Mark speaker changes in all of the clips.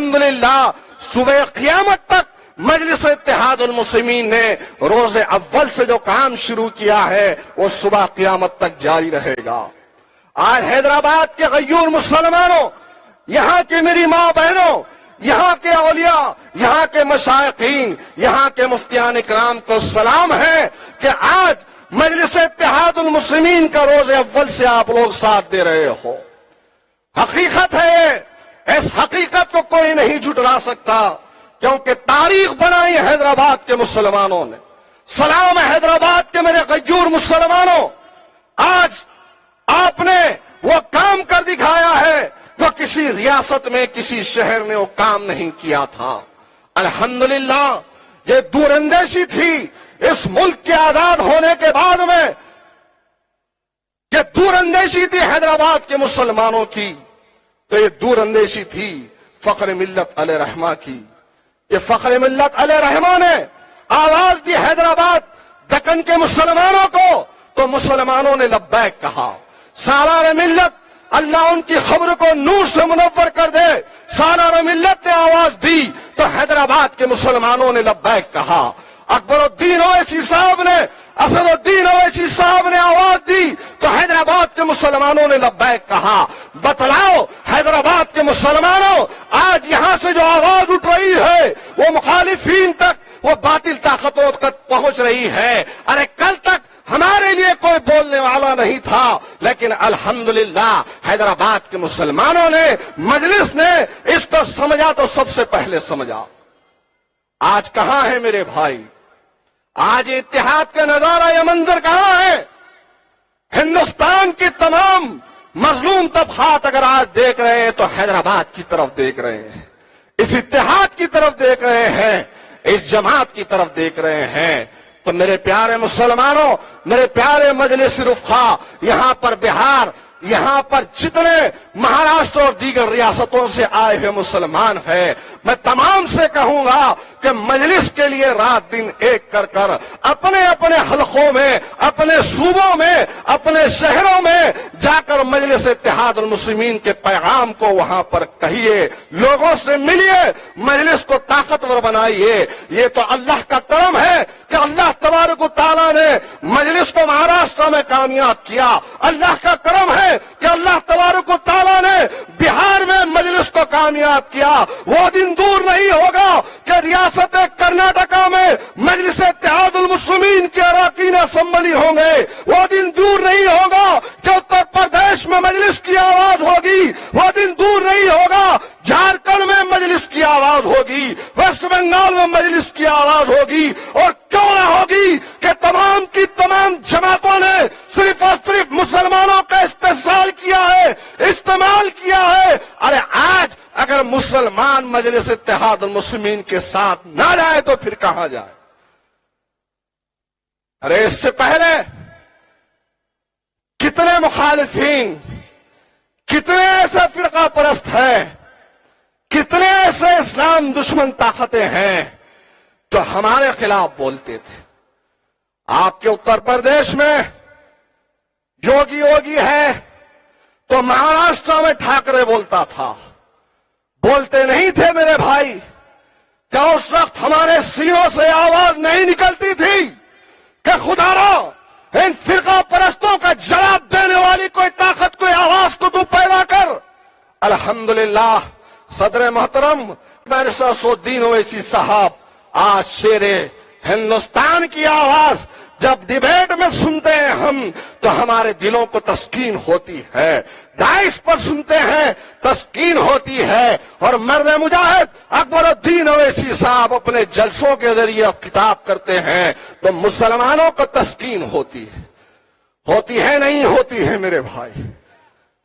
Speaker 1: الحمدللہ صبح قیامت تک مجلس اتحاد المسلمین نے روز اول سے جو کام شروع کیا ہے وہ صبح قیامت تک جاری رہے گا۔ آج حیدرآباد کے غیور مسلمانوں، یہاں کے میری ماں بہنوں، یہاں کے اولیاء، یہاں کے مشائقین، یہاں کے مفتیان اکرام کو سلام ہے کہ آج مجلس اتحاد المسلمین کا روز اول سے آپ لوگ ساتھ دے رہے ہو۔ حقیقت ہے یہ، اس حقیقت کو کوئی نہیں جھٹلا سکتا، کیونکہ تاریخ بنائی حیدرآباد کے مسلمانوں نے۔ سلام ہے حیدرآباد کے میرے غیور مسلمانوں، آج آپ نے وہ کام کر دکھایا ہے جو کسی ریاست میں، کسی شہر نے وہ کام نہیں کیا تھا۔ الحمدللہ یہ دور اندیشی تھی اس ملک کے آزاد ہونے کے بعد میں، یہ دور اندیشی تھی حیدرآباد کے مسلمانوں کی، تو یہ دور اندیشی تھی فخر ملت علیہ رحمہ کی۔ یہ فخر ملت علیہ رحمہ نے آواز دی حیدرآباد دکن کے مسلمانوں کو، تو مسلمانوں نے لبیک کہا۔ سالار ملت اللہ ان کی خبر کو نور سے منور کر دے، سالار ملت نے آواز دی تو حیدرآباد کے مسلمانوں نے لبیک کہا۔ اکبر الدین اویسی صاحب نے، اسد الدین اویسی صاحب نے آواز دی تو حیدرآباد کے مسلمانوں نے لبیک کہا۔ بتلاؤ حیدرآباد کے مسلمانوں، آج یہاں سے جو آواز اٹھ رہی ہے وہ مخالفین تک، وہ باطل طاقتوں تک پہنچ رہی ہے۔ ارے کل تک ہمارے لیے کوئی بولنے والا نہیں تھا، لیکن الحمدللہ حیدرآباد کے مسلمانوں نے، مجلس نے اس کو سمجھا تو سب سے پہلے سمجھا۔ آج کہاں ہے میرے بھائی؟ آج اتحاد کا نظارہ، یہ منظر کہاں ہے؟ ہندوستان کی تمام مظلوم طبقات اگر آج دیکھ رہے ہیں تو حیدرآباد کی طرف دیکھ رہے ہیں، اس اتحاد کی طرف دیکھ رہے ہیں، اس جماعت کی طرف دیکھ رہے ہیں۔ تو میرے پیارے مسلمانوں، میرے پیارے مجلس رفقا، یہاں پر بہار، یہاں پر جتنے مہاراشٹر اور دیگر ریاستوں سے آئے ہوئے مسلمان ہیں، میں تمام سے کہوں گا کہ مجلس کے لیے رات دن ایک کر کر اپنے اپنے حلقوں میں، اپنے صوبوں میں، اپنے شہروں میں جا کر مجلس اتحاد المسلمین کے پیغام کو وہاں پر کہیے، لوگوں سے ملیے، مجلس کو طاقتور بنائیے۔ یہ تو اللہ کا کرم ہے کہ اللہ تبارک و تعالیٰ نے مجلس کو مہاراشٹر میں کامیاب کیا۔ اللہ کا کرم ہے کہ اللہ تبارک و تعالیٰ نے بہار میں مجلس کو کامیاب کیا۔ وہ دن دور نہیں ہوگا کہ ریاست کرناٹکا میں مجلس اتحاد المسلمین کے اراکین اسمبلی ہوں گے۔ وہ دن دور نہیں ہوگا کہ اتر پردیش میں مجلس کی آواز ہوگی۔ وہ دن دور نہیں ہوگا جھارکھنڈ میں مجلس کی آواز ہوگی، ویسٹ بنگال میں مجلس کی آواز ہوگی، اور کیوں نہ ہوگی کہ تمام کی تمام جماعتوں نے صرف اور صرف مسلمانوں کا استحصال کیا ہے، استعمال کیا ہے۔ ارے آج اگر مسلمان مجلس اتحاد المسلمین کے ساتھ نہ جائے تو پھر کہاں جائے؟ ارے اس سے پہلے کتنے مخالفین، کتنے ایسے فرقہ پرست ہیں، کتنے ایسے اسلام دشمن طاقتیں ہیں جو ہمارے خلاف بولتے تھے۔ آپ کے اتر پردیش میں یوگی ہے تو مہاراشٹر میں ٹھاکرے بولتا تھا، بولتے نہیں تھے میرے بھائی؟ کیا اس وقت ہمارے سینوں سے آواز نہیں نکلتی تھی کہ خدا را ان فرقہ پرستوں کا جواب دینے والی کوئی طاقت، کوئی آواز کو تو پیدا کر؟ الحمدللہ صدر محترم بارسٹر الدین اویسی صاحب آج شیر ہندوستان کی آواز جب ڈیبیٹ میں سنتے ہیں ہم تو ہمارے دلوں کو تسکین ہوتی ہے، داعش پر سنتے ہیں تسکین ہوتی ہے، اور مرد مجاہد اکبر الدین اویسی صاحب اپنے جلسوں کے ذریعے خطاب کرتے ہیں تو مسلمانوں کو تسکین ہوتی ہے نہیں ہوتی ہے میرے بھائی؟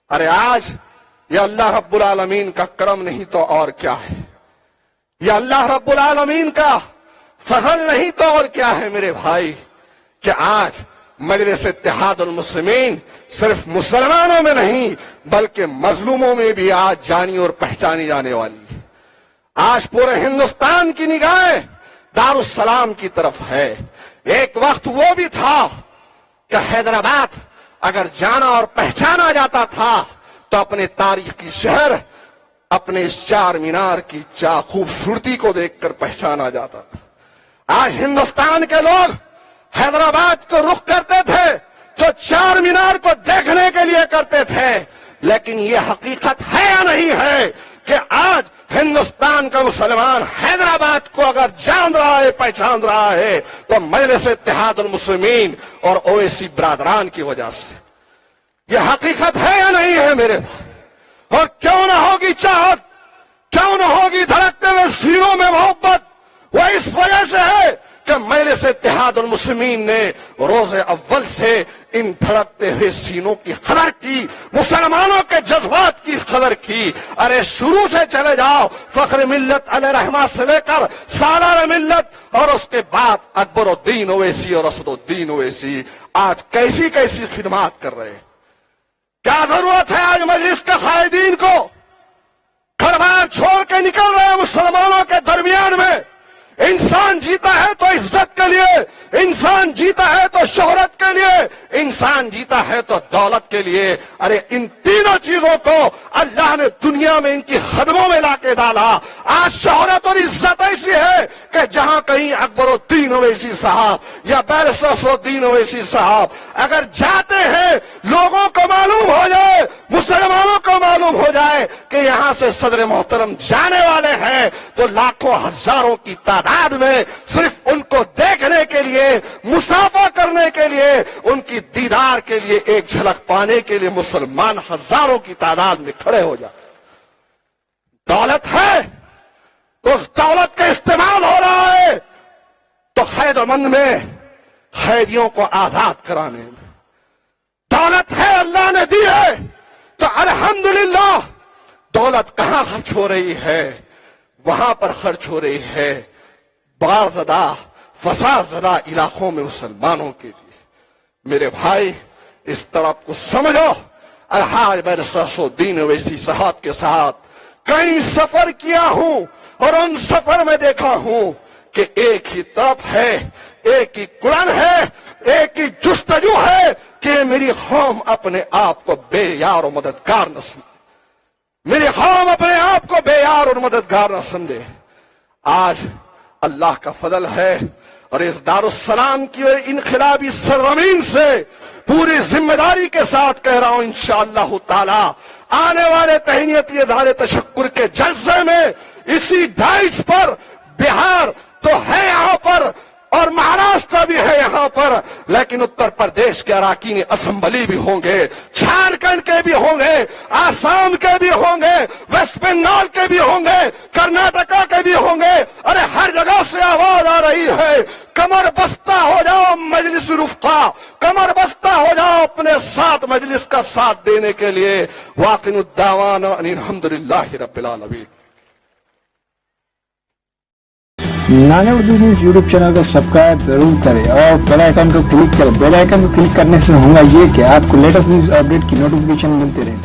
Speaker 1: ارے آج یہ اللہ رب العالمین کا کرم نہیں تو اور کیا ہے؟ یہ اللہ رب العالمین کا فضل نہیں تو اور کیا ہے میرے بھائی کہ آج مجلس اتحاد المسلمین صرف مسلمانوں میں نہیں بلکہ مظلوموں میں بھی آج جانی اور پہچانی جانے والی ہے۔ آج پورے ہندوستان کی نگاہیں دارالسلام کی طرف ہے۔ ایک وقت وہ بھی تھا کہ حیدرآباد اگر جانا اور پہچانا جاتا تھا تو اپنے تاریخی شہر اپنے اس چار مینار کی خوبصورتی کو دیکھ کر پہچانا جاتا تھا. آج ہندوستان کے لوگ حیدرآباد کو رخ کرتے تھے جو چار مینار کو دیکھنے کے لیے کرتے تھے, لیکن یہ حقیقت ہے یا نہیں ہے کہ آج ہندوستان کا مسلمان حیدرآباد کو اگر جان رہا ہے, پہچان رہا ہے, تو مجلس اتحاد المسلمین اور اویسی برادران کی وجہ سے. یہ حقیقت ہے یا نہیں ہے میرے بھائی؟ اور کیوں نہ ہوگی چاہت, کیوں نہ ہوگی دھڑکتے ہوئے سینوں میں محبت؟ وہ اس وجہ سے ہے کہ مجلس اتحاد المسلمین نے روز اول سے ان دھڑکتے ہوئے سینوں کی قدر کی, مسلمانوں کے جذبات کی قدر کی. ارے شروع سے چلے جاؤ, فخر ملت علیہ رحمہ سے لے کر سالار ملت اور اس کے بعد اکبر الدین اویسی اور اسد الدین اویسی آج کیسی کیسی خدمات کر رہے ہیں. کیا ضرورت ہے آج مجلس کے قائدین کو گھر بار چھوڑ کے نکل رہے ہیں مسلمانوں کے درمیان میں؟ انسان جیتا ہے تو عزت کے لیے, انسان جیتا ہے تو شہرت کے لیے, انسان جیتا ہے تو دولت کے لیے. ارے ان تینوں چیزوں کو اللہ نے دنیا میں ان کی خدموں میں لا کے ڈالا. آج شہرت اور عزت ایسی ہے کہ جہاں کہیں اکبر الدین اویسی صاحب یا بیرسٹر اسد الدین اویسی صاحب اگر جاتے ہیں, لوگوں کو معلوم ہو جائے, مسلمانوں کو معلوم ہو جائے کہ یہاں سے صدر محترم جانے والے ہیں, تو لاکھوں ہزاروں کی تعداد میں صرف ان کو دیکھنے کے لیے, مسافہ کرنے کے لیے, ان کی دیدار کے لیے, ایک جھلک پانے کے لیے مسلمان ہزاروں کی تعداد میں کھڑے ہو جائیں. دولت ہے تو اس دولت کا استعمال ہو رہا ہے تو خیر مند میں قیدیوں کو آزاد کرانے میں. دولت ہے اللہ نے دی ہے تو الحمدللہ. دولت کہاں خرچ ہو رہی ہے؟ وہاں پر خرچ ہو رہی ہے بار زدہ, فساد زدہ علاقوں میں مسلمانوں کے لیے. میرے بھائی اس طرف کو سمجھو. الحاج بیرسٹر اسد الدین اویسی صاحب کے ساتھ کئی سفر کیا ہوں اور ان سفر میں دیکھا ہوں کہ ایک ہی طرف ہے, ایک ہی قرآن ہے, ایک ہی جستجو ہے کہ میری قوم اپنے آپ کو بے یار و مددگار نہ سمجھے, میری قوم اپنے آپ کو بے یار اور مددگار نہ سمجھے. آج اللہ کا فضل ہے اور اس دارالسلام کی انقلابی سرزمین سے پوری ذمہ داری کے ساتھ کہہ رہا ہوں, انشاءاللہ تعالی آنے والے تہنیتی اظہار تشکر کے جلسے میں اسی ڈائس پر بہار تو ہے یہاں پر اور مہاراشٹر بھی ہے یہاں پر, لیکن اتر پردیش کے اراکین اسمبلی بھی ہوں گے, جھارکھنڈ کے بھی ہوں گے, آسام کے بھی ہوں گے, ویسٹ بنگال کے بھی ہوں گے, کرناٹکا کے بھی ہوں گے. ارے ہر جگہ سے آواز آ رہی ہے, کمر بستہ ہو جاؤ مجلس رفقا, کمر بستہ ہو جاؤ اپنے ساتھ مجلس کا ساتھ دینے کے لیے. واقع الدعوانا ان الحمدللہ رب العالمین.
Speaker 2: نانے اردو نیوز یوٹیوب چینل کو سبسکرائب ضرور کریں اور بیل آئیکن کو کلک کریں. بیل آئیکن کو کلک کرنے سے ہوگا یہ کہ آپ کو لیٹسٹ نیوز اپڈیٹ کی نوٹیفیکیشن ملتے رہتے ہیں.